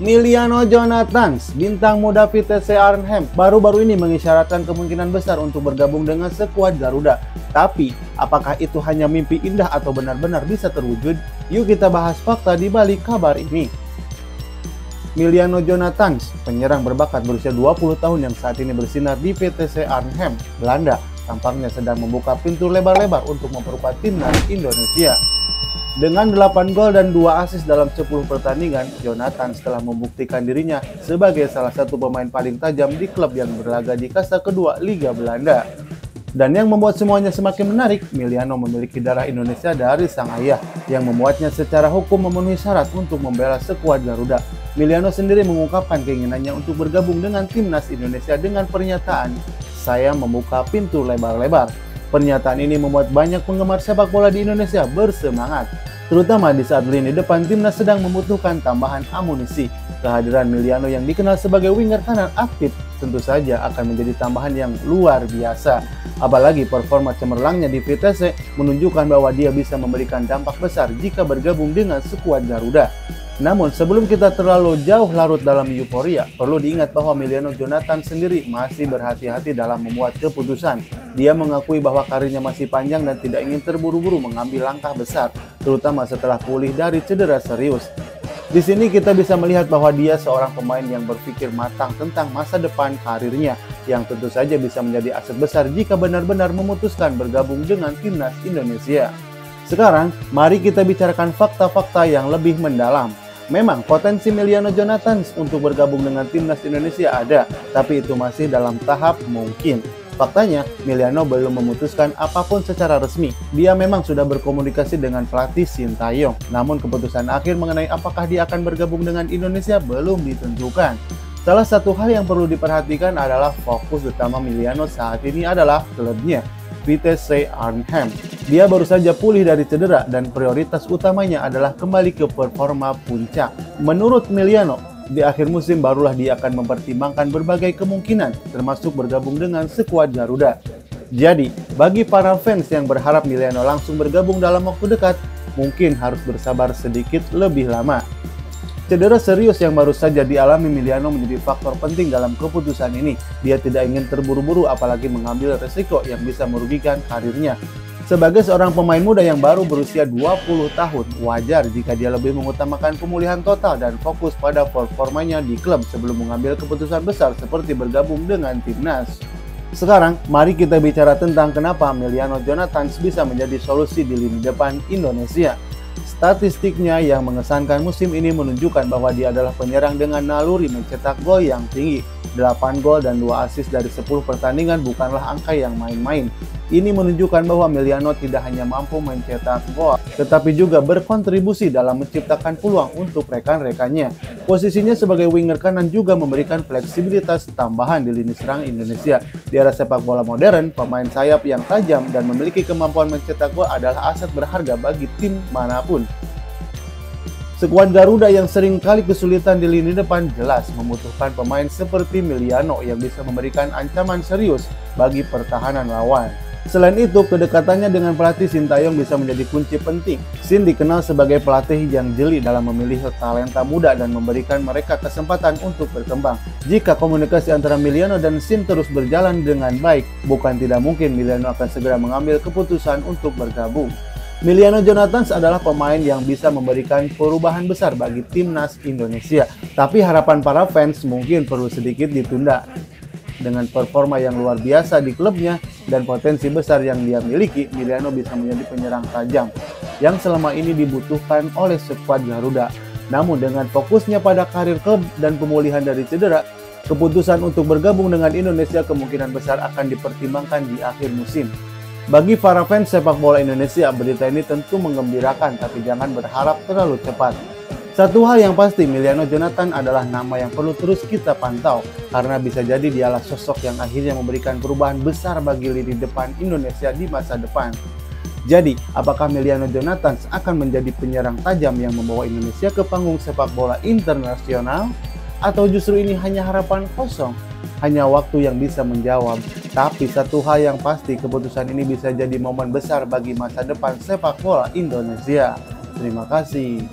Emiliano Jonathans, bintang muda Vitesse Arnhem, baru-baru ini mengisyaratkan kemungkinan besar untuk bergabung dengan skuad Garuda. Tapi, apakah itu hanya mimpi indah atau benar-benar bisa terwujud? Yuk kita bahas fakta di balik kabar ini. Emiliano Jonathans, penyerang berbakat berusia 20 tahun yang saat ini bersinar di Vitesse Arnhem, Belanda, tampaknya sedang membuka pintu lebar-lebar untuk memperkuat timnas Indonesia. Dengan 8 gol dan 2 assist dalam 10 pertandingan, Jonathans telah membuktikan dirinya sebagai salah satu pemain paling tajam di klub yang berlaga di kasta kedua Liga Belanda. Dan yang membuat semuanya semakin menarik, Emiliano memiliki darah Indonesia dari sang ayah, yang memuatnya secara hukum memenuhi syarat untuk membela skuad Garuda. Emiliano sendiri mengungkapkan keinginannya untuk bergabung dengan timnas Indonesia dengan pernyataan, "Saya membuka pintu lebar-lebar." Pernyataan ini membuat banyak penggemar sepak bola di Indonesia bersemangat, terutama di saat lini depan timnas sedang membutuhkan tambahan amunisi. Kehadiran Emiliano yang dikenal sebagai winger kanan aktif tentu saja akan menjadi tambahan yang luar biasa. Apalagi performa cemerlangnya di Vitesse menunjukkan bahwa dia bisa memberikan dampak besar jika bergabung dengan skuad Garuda. Namun sebelum kita terlalu jauh larut dalam euforia, perlu diingat bahwa Emiliano Jonathans sendiri masih berhati-hati dalam membuat keputusan. Dia mengakui bahwa karirnya masih panjang dan tidak ingin terburu-buru mengambil langkah besar, terutama setelah pulih dari cedera serius. Di sini kita bisa melihat bahwa dia seorang pemain yang berpikir matang tentang masa depan karirnya, yang tentu saja bisa menjadi aset besar jika benar-benar memutuskan bergabung dengan timnas Indonesia. Sekarang, mari kita bicarakan fakta-fakta yang lebih mendalam. Memang potensi Emiliano Jonathans untuk bergabung dengan timnas Indonesia ada, tapi itu masih dalam tahap mungkin. Faktanya, Emiliano belum memutuskan apapun secara resmi. Dia memang sudah berkomunikasi dengan pelatih Sintayong, namun keputusan akhir mengenai apakah dia akan bergabung dengan Indonesia belum ditentukan. Salah satu hal yang perlu diperhatikan adalah fokus utama Emiliano saat ini adalah klubnya, Vitesse Arnhem. Dia baru saja pulih dari cedera dan prioritas utamanya adalah kembali ke performa puncak. Menurut Emiliano, di akhir musim barulah dia akan mempertimbangkan berbagai kemungkinan, termasuk bergabung dengan skuad Garuda. Jadi, bagi para fans yang berharap Emiliano langsung bergabung dalam waktu dekat, mungkin harus bersabar sedikit lebih lama. Cedera serius yang baru saja dialami Emiliano menjadi faktor penting dalam keputusan ini. Dia tidak ingin terburu-buru apalagi mengambil resiko yang bisa merugikan karirnya. Sebagai seorang pemain muda yang baru berusia 20 tahun, wajar jika dia lebih mengutamakan pemulihan total dan fokus pada performanya di klub sebelum mengambil keputusan besar seperti bergabung dengan timnas. Sekarang, mari kita bicara tentang kenapa Emiliano Jonathans bisa menjadi solusi di lini depan Indonesia. Statistiknya yang mengesankan musim ini menunjukkan bahwa dia adalah penyerang dengan naluri mencetak gol yang tinggi. 8 gol dan 2 assist dari 10 pertandingan bukanlah angka yang main-main. Ini menunjukkan bahwa Emiliano tidak hanya mampu mencetak gol, tetapi juga berkontribusi dalam menciptakan peluang untuk rekan-rekannya. Posisinya sebagai winger kanan juga memberikan fleksibilitas tambahan di lini serang Indonesia. Di era sepak bola modern, pemain sayap yang tajam dan memiliki kemampuan mencetak gol adalah aset berharga bagi tim manapun. Skuad Garuda yang sering kali kesulitan di lini depan jelas membutuhkan pemain seperti Emiliano yang bisa memberikan ancaman serius bagi pertahanan lawan. Selain itu, kedekatannya dengan pelatih Sintayong bisa menjadi kunci penting. Sin dikenal sebagai pelatih yang jeli dalam memilih talenta muda dan memberikan mereka kesempatan untuk berkembang. Jika komunikasi antara Emiliano dan Sin terus berjalan dengan baik, bukan tidak mungkin Emiliano akan segera mengambil keputusan untuk bergabung. Emiliano Jonathans adalah pemain yang bisa memberikan perubahan besar bagi timnas Indonesia, tapi harapan para fans mungkin perlu sedikit ditunda. Dengan performa yang luar biasa di klubnya dan potensi besar yang dia miliki, Emiliano bisa menjadi penyerang tajam yang selama ini dibutuhkan oleh skuad Garuda. Namun dengan fokusnya pada karir klub dan pemulihan dari cedera, keputusan untuk bergabung dengan Indonesia kemungkinan besar akan dipertimbangkan di akhir musim. Bagi para fans sepak bola Indonesia, berita ini tentu menggembirakan, tapi jangan berharap terlalu cepat. Satu hal yang pasti, Emiliano Jonathans adalah nama yang perlu terus kita pantau, karena bisa jadi dialah sosok yang akhirnya memberikan perubahan besar bagi lini depan Indonesia di masa depan. Jadi, apakah Emiliano Jonathans akan menjadi penyerang tajam yang membawa Indonesia ke panggung sepak bola internasional? Atau justru ini hanya harapan kosong? Hanya waktu yang bisa menjawab. Tapi satu hal yang pasti, keputusan ini bisa jadi momen besar bagi masa depan sepak bola Indonesia. Terima kasih.